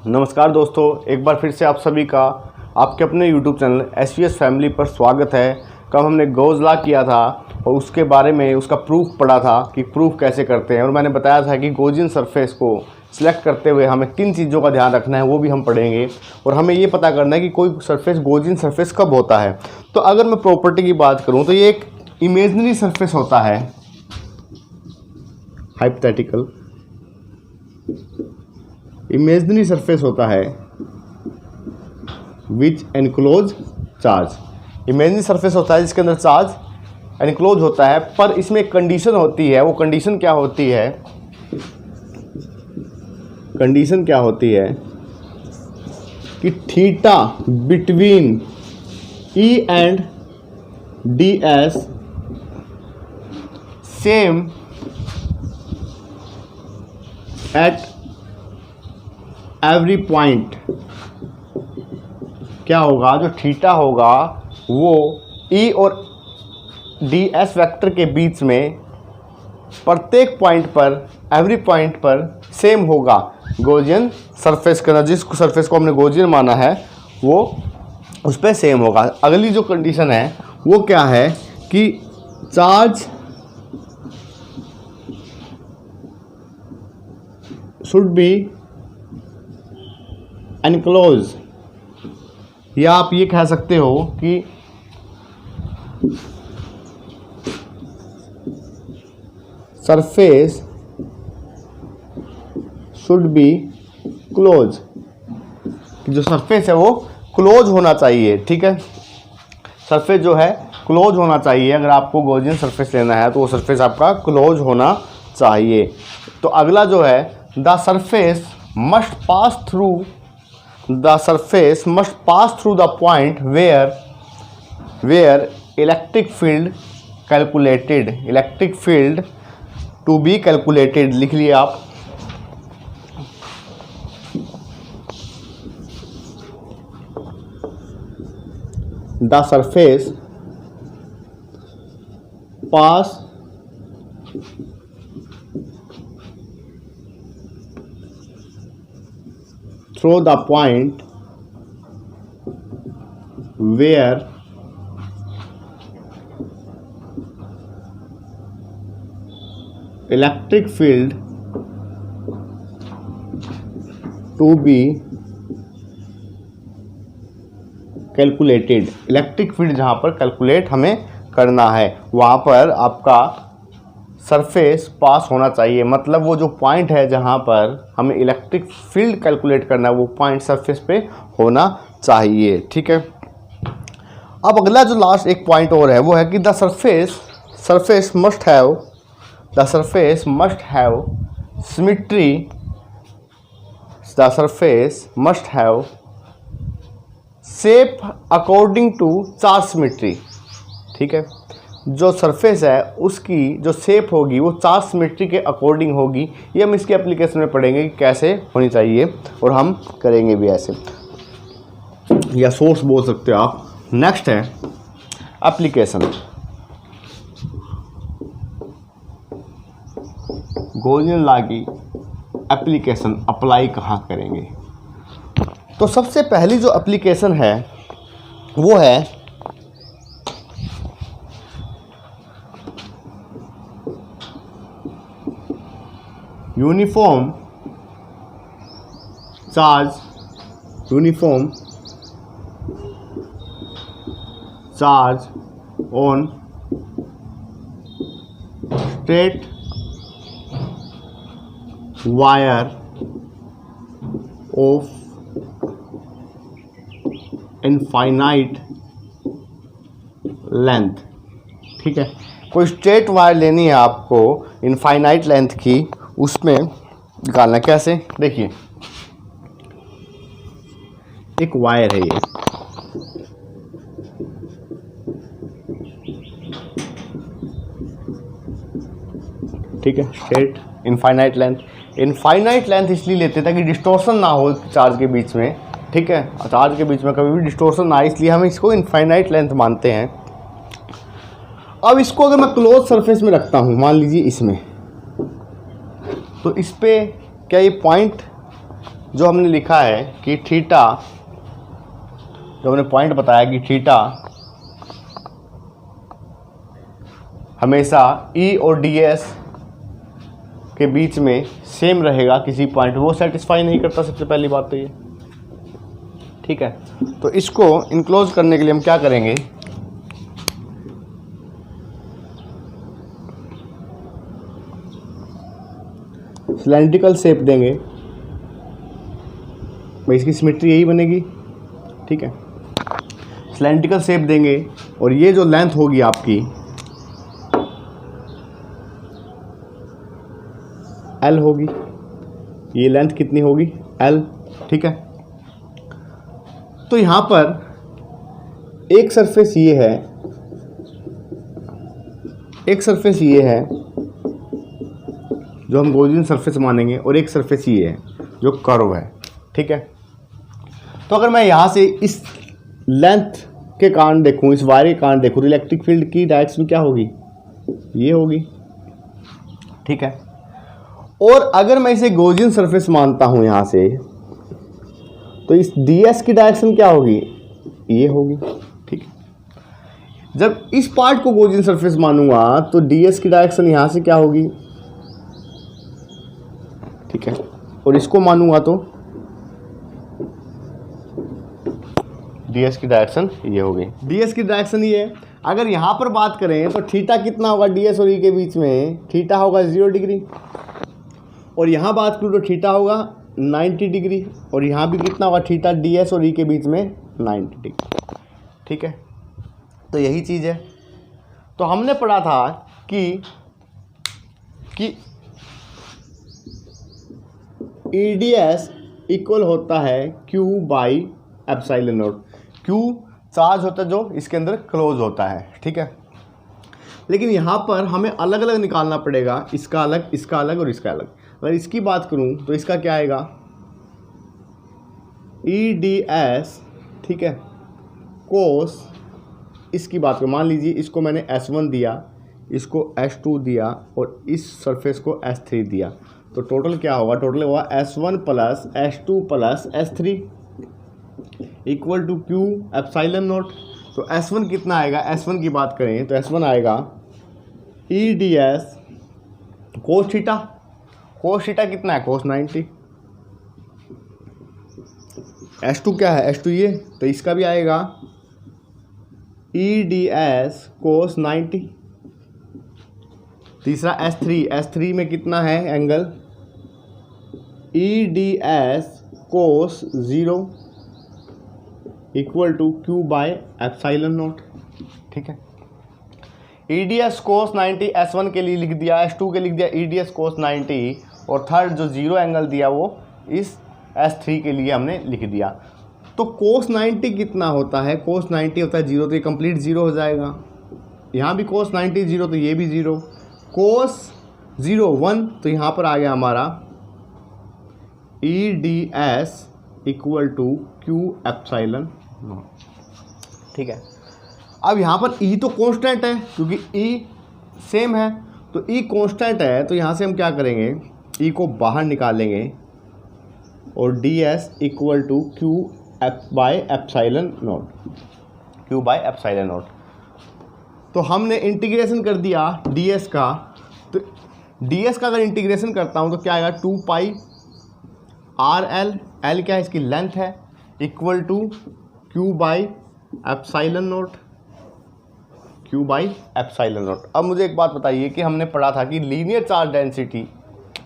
नमस्कार दोस्तों, एक बार फिर से आप सभी का आपके अपने YouTube चैनल SVS फैमिली पर स्वागत है। कब हमने गॉस लॉ किया था और उसके बारे में उसका प्रूफ पढ़ा था कि प्रूफ कैसे करते हैं, और मैंने बताया था कि गॉसियन सरफेस को सिलेक्ट करते हुए हमें 3 चीज़ों का ध्यान रखना है, वो भी हम पढ़ेंगे। और हमें ये पता करना है कि कोई सरफेस गॉसियन सरफेस कब होता है। तो अगर मैं प्रॉपर्टी की बात करूँ तो ये एक इमेजनरी सरफेस होता है, हाइपोथेटिकल इमेजनरी सरफेस होता है विच एनक्लोज चार्ज। इमेजनरी सरफेस होता है जिसके अंदर चार्ज एनक्लोज होता है, पर इसमें एक कंडीशन होती है। वो कंडीशन क्या होती है? कंडीशन क्या होती है कि theta between E and D S same at every point. क्या होगा? जो थीटा होगा वो ई और डी एस वेक्टर के बीच में प्रत्येक पॉइंट पर, एवरी पॉइंट पर सेम होगा गॉसियन सरफेस के अंदर। जिस सरफेस को हमने गॉसियन माना है वो उस पर सेम होगा। अगली जो कंडीशन है वो क्या है कि चार्ज शुड बी एनक्लोज, या आप ये कह सकते हो कि सरफेस शुड बी क्लोज, जो सरफेस है वो क्लोज होना चाहिए। ठीक है, सरफेस जो है क्लोज होना चाहिए। अगर आपको गॉसियन सरफेस लेना है तो वो सरफेस आपका क्लोज होना चाहिए। तो अगला जो है the surface must pass through the point where electric field calculated, electric field to be calculated लिख लिए आप। the surface pass through the point where electric field to be calculated। Electric field जहाँ पर कैलकुलेट हमें करना है वहाँ पर आपका सरफेस पास होना चाहिए। मतलब वो जो पॉइंट है जहाँ पर हमें इलेक्ट्रिक फील्ड कैलकुलेट करना है वो पॉइंट सरफेस पे होना चाहिए। ठीक है, अब अगला जो लास्ट एक पॉइंट और है वो है कि the surface must have symmetry, the surface must have shape according to charge symmetry. ठीक है, जो सरफेस है उसकी जो शेप होगी वो चार्ज सिमेट्री के अकॉर्डिंग होगी। ये हम इसके एप्लीकेशन में पढ़ेंगे कि कैसे होनी चाहिए, और हम करेंगे भी ऐसे, या सोर्स बोल सकते हो आप। नेक्स्ट है एप्लीकेशन। गॉसियन लॉ की एप्लीकेशन अप्लाई कहाँ करेंगे? तो सबसे पहली जो एप्लीकेशन है वो है uniform charge on straight wire of infinite length. ठीक है, कोई स्ट्रेट वायर लेनी है आपको इनफाइनाइट लेंथ की, उसमें निकालना कैसे? देखिए, एक वायर है ये, ठीक है, स्ट्रेट इनफाइनाइट लेंथ इसलिए लेते ताकि डिस्टॉर्शन ना हो चार्ज के बीच में। ठीक है, चार्ज के बीच में कभी भी डिस्टॉर्शन ना आए, इसलिए हम इसको इनफाइनाइट लेंथ मानते हैं। अब इसको अगर मैं क्लोज सरफेस में रखता हूँ, मान लीजिए इसमें, तो इस पे क्या ये पॉइंट जो हमने लिखा है कि थीटा, जो हमने पॉइंट बताया कि थीटा हमेशा ई और डी एस के बीच में सेम रहेगा किसी पॉइंट, वो सेटिस्फाई नहीं करता। सबसे पहली बात तो ये, ठीक है। तो इसको इनक्लोज करने के लिए हम क्या करेंगे, सिलेंड्रिकल शेप देंगे भाई, इसकी सिमेट्री यही बनेगी, ठीक है। सिलेंड्रिकल शेप देंगे और ये जो लेंथ होगी आपकी L होगी, ये लेंथ कितनी होगी L, ठीक है। तो यहां पर एक सरफेस ये है, एक सरफेस ये है जो हम गॉसियन सरफेस मानेंगे, और एक सरफेस ये है जो कर्व है, ठीक है। तो अगर मैं यहाँ से इस लेंथ के कारण देखूँ, इस वायर के कारण देखूँ, तो इलेक्ट्रिक फील्ड की डायरेक्शन क्या होगी, ये होगी, ठीक है। और अगर मैं इसे गॉसियन सरफेस मानता हूँ यहाँ से, तो इस ds की डायरेक्शन क्या होगी, ये होगी, ठीक है। जब इस पार्ट को गॉसियन सरफेस मानूंगा तो ds की डायरेक्शन यहाँ से क्या होगी, ठीक है। और इसको मानूंगा तो ds की डायरेक्शन ये होगी, ds की डायरेक्शन ये है। अगर यहाँ पर बात करें तो थीटा कितना होगा ds और e के बीच में, थीटा होगा 0 डिग्री, और यहाँ बात करूँ तो थीटा होगा 90 डिग्री, और यहाँ भी कितना होगा थीटा ds और e के बीच में 90 डिग्री, ठीक है। तो यही चीज़ है। तो हमने पढ़ा था कि EDS इक्वल होता है Q by epsilon naught. Q charge होता है जो इसके अंदर क्लोज होता है, ठीक है। लेकिन यहाँ पर हमें अलग अलग निकालना पड़ेगा, इसका अलग, इसका अलग और इसका अलग। अगर इसकी बात करूँ तो इसका क्या आएगा, EDS, ठीक है, कोस, इसकी बात करूँ, मान लीजिए इसको मैंने S1 दिया, इसको S2 दिया और इस सरफेस को S3 दिया, तो टोटल क्या होगा, टोटल होगा S1 plus S2 plus S3 equal to Q epsilon naught. तो S1 कितना आएगा, S1 की बात करें तो S1 आएगा EDS cos theta, cos theta कितना है, कोस 90। S2 क्या है, S2 ये, तो इसका भी आएगा EDS कोस 90। तीसरा S3 में कितना है angle, EDS cos 0 equal to Q by epsilon naught, ठीक है। EDS कोस 90 S1 के लिए लिख दिया, S2 के लिख दिया EDS कोस 90, और थर्ड जो 0 एंगल दिया वो इस S3 के लिए हमने लिख दिया। तो कोस 90 कितना होता है, कोस 90 होता है 0, तो ये कंप्लीट 0 हो जाएगा। यहाँ भी कोस 90 0, तो ये भी 0, कोस 0 1, तो यहाँ पर आ गया हमारा EDS equal to Q epsilon naught, ठीक है। अब यहाँ पर E तो कांस्टेंट है, क्योंकि E सेम है, तो E कांस्टेंट है, तो यहाँ से हम क्या करेंगे, E को बाहर निकालेंगे और DS equal to Q by epsilon naught, Q by epsilon naught. तो हमने इंटीग्रेशन कर दिया DS का, तो DS का अगर इंटीग्रेशन करता हूँ तो क्या आएगा, 2 पाई RL, L क्या है, इसकी लेंथ है, equal to Q by epsilon naught, Q by epsilon naught. अब मुझे एक बात बताइए कि हमने पढ़ा था कि लीनियर चार्ज डेंसिटी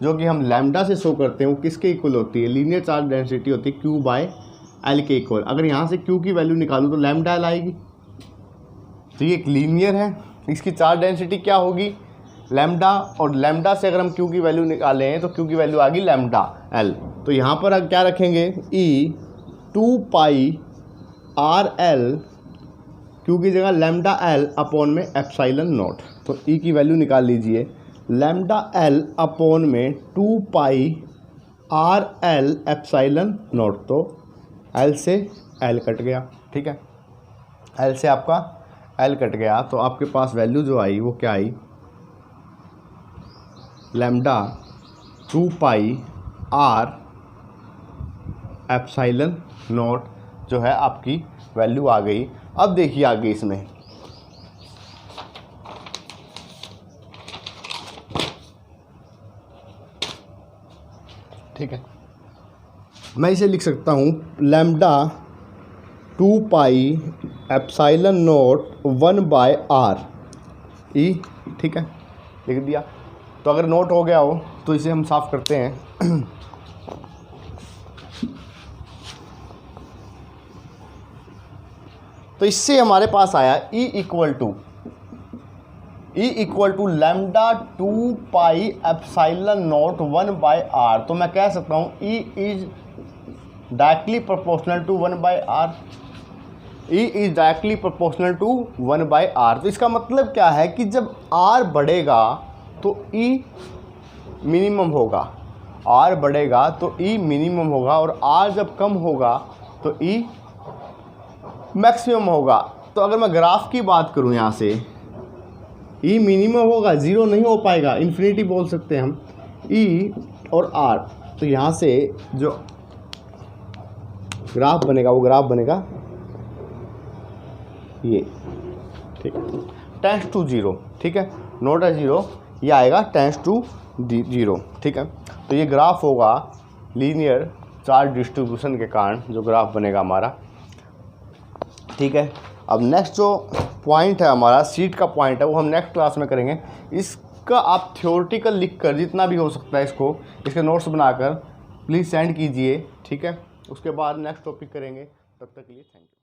जो कि हम लैम्डा से शो करते हैं वो किसके इक्वल होती है, लीनियर चार्ज डेंसिटी होती है Q बाय L के इक्वल। अगर यहाँ से Q की वैल्यू निकालूँ तो लैम्डा L आएगी, तो ये एक लीनियर है, इसकी चार्ज डेंसिटी क्या होगी, लैम्डा, और लैम्डा से अगर हम Q की वैल्यू निकालें तो Q की वैल्यू आ गई लैम्डा L। तो यहाँ पर क्या रखेंगे, E 2 पाई RL, Q की जगह लैम्डा L अपॉन में एप्सिलॉन नॉट। तो E की वैल्यू निकाल लीजिए, लैम्डा L अपॉन में 2 पाई RL एप्सिलॉन नॉट। तो L से L कट गया, ठीक है, L से आपका L कट गया, तो आपके पास वैल्यू जो आई वो क्या आई, lambda 2 pi R epsilon naught जो है आपकी वैल्यू आ गई। अब देखिए आगे इसमें ठीक है, मैं इसे लिख सकता हूँ lambda 2 pi epsilon naught 1/r ई, ठीक है, लिख दिया। तो अगर नोट हो गया हो तो इसे हम साफ करते हैं। तो इससे हमारे पास आया E equal to lambda 2 pi epsilon naught 1/r। तो मैं कह सकता हूँ E is directly proportional to 1/r। E is directly proportional to 1/r। तो इसका मतलब क्या है कि जब r बढ़ेगा तो E मिनिमम होगा, r बढ़ेगा तो E मिनिमम होगा, और r जब कम होगा तो E मैक्सिमम होगा। तो अगर मैं ग्राफ की बात करूं यहाँ से, E मिनिमम होगा, ज़ीरो नहीं हो पाएगा, इन्फिनिटी बोल सकते हैं हम, E और R। तो यहाँ से जो ग्राफ बनेगा वो ग्राफ बनेगा ये, ठीक है, टेंस टू ज़ीरो, ठीक है, नोट है ज़ीरो, ये आएगा टेंस टू ज़ीरो, ठीक है। तो ये ग्राफ होगा लीनियर चार्ज डिस्ट्रीब्यूशन के कारण जो ग्राफ बनेगा हमारा, ठीक है। अब नेक्स्ट जो पॉइंट है हमारा सीट का पॉइंट है वो हम नेक्स्ट क्लास में करेंगे। इसका आप थ्योरेटिकल लिख कर जितना भी हो सकता है इसको, इसके नोट्स बनाकर प्लीज़ सेंड कीजिए, ठीक है। उसके बाद नेक्स्ट टॉपिक करेंगे, तब तक के लिए थैंक यू।